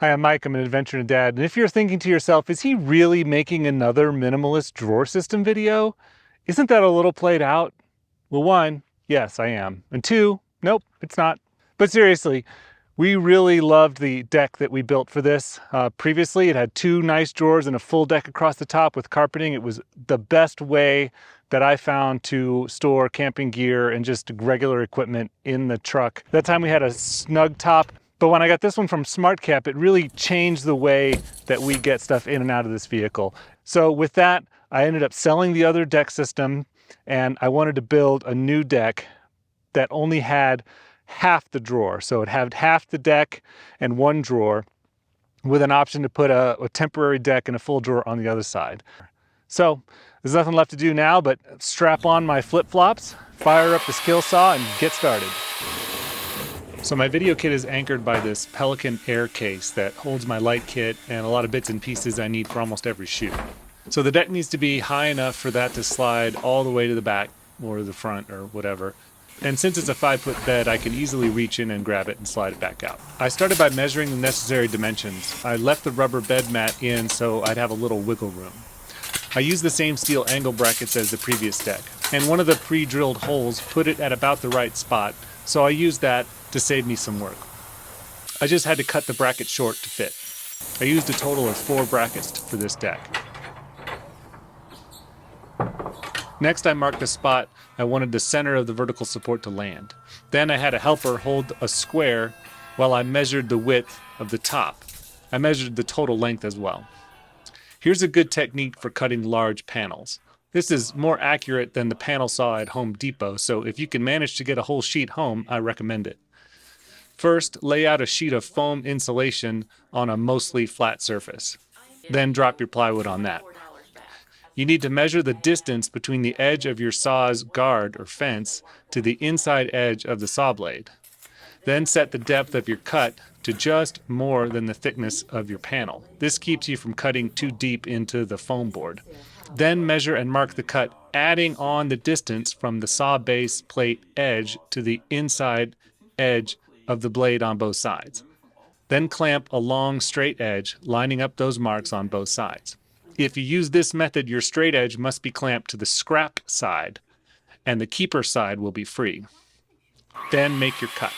Hi, I'm Mike. I'm an adventure and dad. And if you're thinking to yourself, is he really making another minimalist drawer system video? Isn't that a little played out? Well, one, yes, I am. And two, nope, it's not. But seriously, we really loved the deck that we built for this. Previously, it had two nice drawers and a full deck across the top with carpeting. It was the best way that I found to store camping gear and just regular equipment in the truck. That time we had a snug top. But when I got this one from SmartCap, it really changed the way that we get stuff in and out of this vehicle. So with that, I ended up selling the other deck system, and I wanted to build a new deck that only had half the drawer. So it had half the deck and one drawer with an option to put a temporary deck and a full drawer on the other side. So there's nothing left to do now but strap on my flip-flops, fire up the skill saw, and get started. So my video kit is anchored by this Pelican air case that holds my light kit and a lot of bits and pieces I need for almost every shoot. So the deck needs to be high enough for that to slide all the way to the back or the front or whatever. And since it's a 5-foot bed, I can easily reach in and grab it and slide it back out. I started by measuring the necessary dimensions. I left the rubber bed mat in so I'd have a little wiggle room. I used the same steel angle brackets as the previous deck, and one of the pre-drilled holes put it at about the right spot, so I used that to save me some work. I just had to cut the bracket short to fit. I used a total of 4 brackets for this deck. Next, I marked the spot I wanted the center of the vertical support to land. Then I had a helper hold a square while I measured the width of the top. I measured the total length as well. Here's a good technique for cutting large panels. This is more accurate than the panel saw at Home Depot, so if you can manage to get a whole sheet home, I recommend it. First, lay out a sheet of foam insulation on a mostly flat surface. Then drop your plywood on that. You need to measure the distance between the edge of your saw's guard or fence to the inside edge of the saw blade. Then set the depth of your cut to just more than the thickness of your panel. This keeps you from cutting too deep into the foam board. Then measure and mark the cut, adding on the distance from the saw base plate edge to the inside edge of the blade on both sides. Then clamp a long straight edge, lining up those marks on both sides. If you use this method, your straight edge must be clamped to the scrap side, and the keeper side will be free. Then make your cut.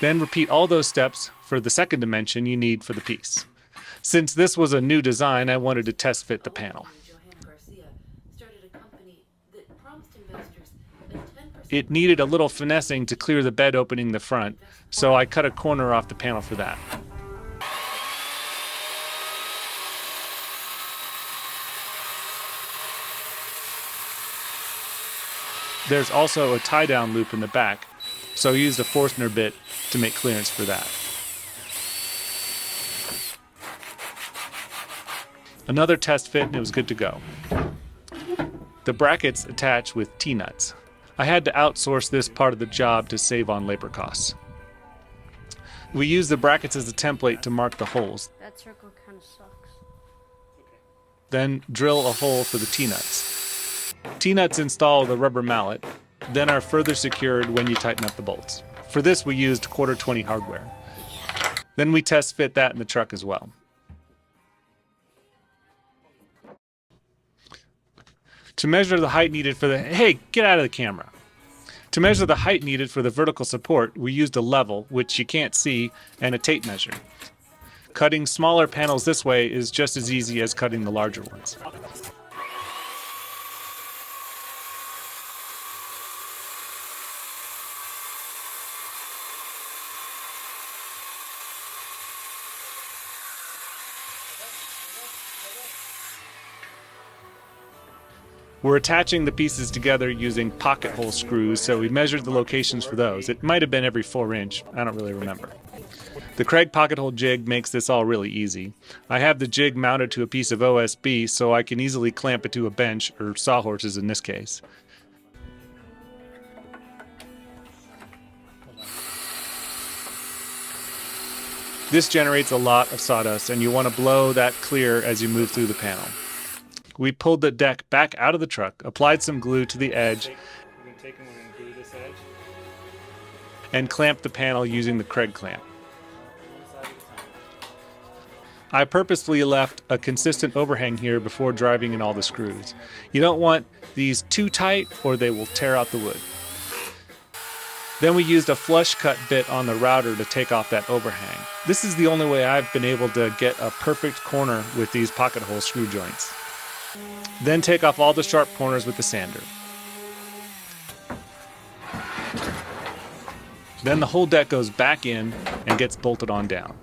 Then repeat all those steps for the second dimension you need for the piece. Since this was a new design, I wanted to test fit the panel. It needed a little finessing to clear the bed opening in the front, so I cut a corner off the panel for that. There's also a tie-down loop in the back, so I used a Forstner bit to make clearance for that. Another test fit and it was good to go. The brackets attach with T-nuts. I had to outsource this part of the job to save on labor costs. We use the brackets as a template to mark the holes. That circle kind of sucks. Then drill a hole for the T-nuts. T-nuts install the rubber mallet, then are further secured when you tighten up the bolts. For this we used 1/4-20 hardware. Then we test fit that in the truck as well. To measure the height needed for the, hey, get out of the camera. To measure the height needed for the vertical support, we used a level, which you can't see, and a tape measure. Cutting smaller panels this way is just as easy as cutting the larger ones. We're attaching the pieces together using pocket hole screws, so we measured the locations for those. It might have been every 4-inch, I don't really remember. The Craig pocket hole jig makes this all really easy. I have the jig mounted to a piece of OSB so I can easily clamp it to a bench, or sawhorses in this case. This generates a lot of sawdust, and you want to blow that clear as you move through the panel. We pulled the deck back out of the truck, applied some glue to the edge, take and we're going to glue this edge. And clamp the panel using the Kreg clamp. I purposefully left a consistent overhang here before driving in all the screws. You don't want these too tight or they will tear out the wood. Then we used a flush cut bit on the router to take off that overhang. This is the only way I've been able to get a perfect corner with these pocket hole screw joints. Then take off all the sharp corners with the sander. Then the whole deck goes back in and gets bolted on down.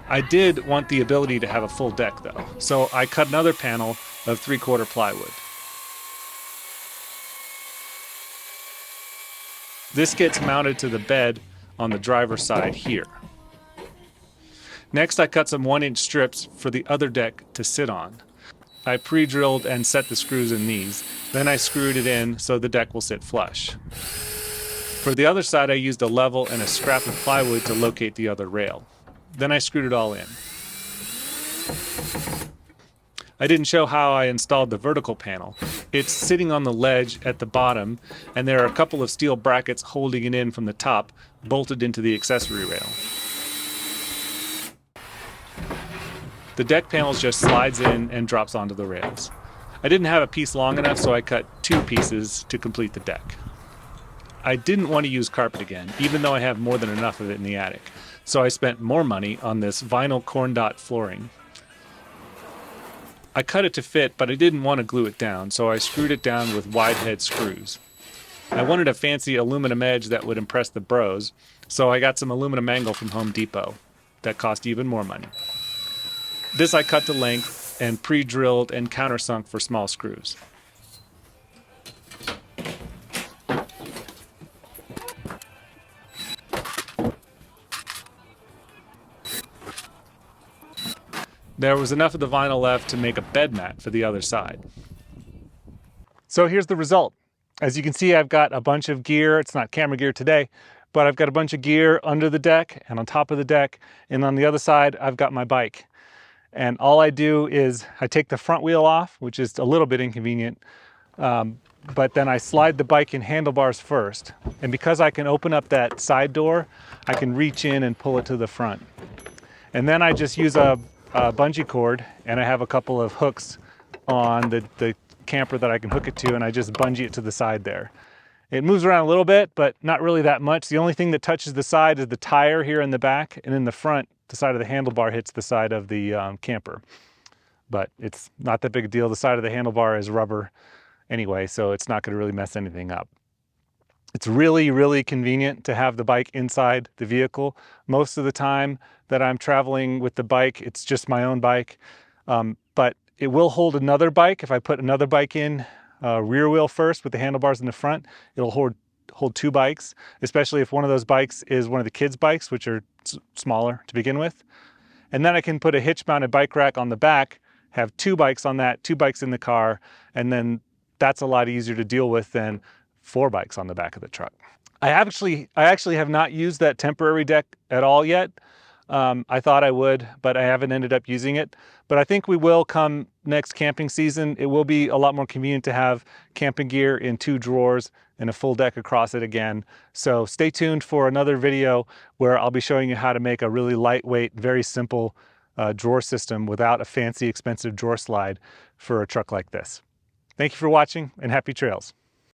I did want the ability to have a full deck though, so I cut another panel of 3/4 plywood. This gets mounted to the bed on the driver's side here. Next I cut some 1-inch strips for the other deck to sit on. I pre-drilled and set the screws in these. Then I screwed it in so the deck will sit flush. For the other side I used a level and a scrap of plywood to locate the other rail. Then I screwed it all in. I didn't show how I installed the vertical panel. It's sitting on the ledge at the bottom, and there are a couple of steel brackets holding it in from the top, bolted into the accessory rail. The deck panel just slides in and drops onto the rails. I didn't have a piece long enough, so I cut 2 pieces to complete the deck. I didn't want to use carpet again, even though I have more than enough of it in the attic. So I spent more money on this vinyl corn dot flooring. I cut it to fit, but I didn't want to glue it down, so I screwed it down with wide head screws. I wanted a fancy aluminum edge that would impress the bros, so I got some aluminum angle from Home Depot. That cost even more money. This I cut to length and pre-drilled and countersunk for small screws. There was enough of the vinyl left to make a bed mat for the other side. So here's the result. As you can see, I've got a bunch of gear. It's not camera gear today, but I've got a bunch of gear under the deck and on top of the deck. And on the other side, I've got my bike. And all I do is I take the front wheel off, which is a little bit inconvenient, but then I slide the bike in handlebars first. And because I can open up that side door, I can reach in and pull it to the front. And then I just use a bungee cord, and I have a couple of hooks on the camper that I can hook it to, and I just bungee it to the side there. It moves around a little bit, but not really that much. The only thing that touches the side is the tire here in the back, and in the front, the side of the handlebar hits the side of the camper. But it's not that big a deal. The side of the handlebar is rubber anyway, so it's not going to really mess anything up. It's really, really convenient to have the bike inside the vehicle. Most of the time that I'm traveling with the bike, it's just my own bike. But it will hold another bike. If I put another bike in rear wheel first with the handlebars in the front, it'll hold 2 bikes, especially if one of those bikes is one of the kids' bikes, which are smaller to begin with. And then I can put a hitch-mounted bike rack on the back, have 2 bikes on that, 2 bikes in the car, and then that's a lot easier to deal with than 4 bikes on the back of the truck. I actually have not used that temporary deck at all yet. I thought I would, but I haven't ended up using it. But I think we will come next camping season. It will be a lot more convenient to have camping gear in 2 drawers and a full deck across it again. So stay tuned for another video where I'll be showing you how to make a really lightweight, very simple drawer system without a fancy, expensive drawer slide for a truck like this. Thank you for watching, and happy trails.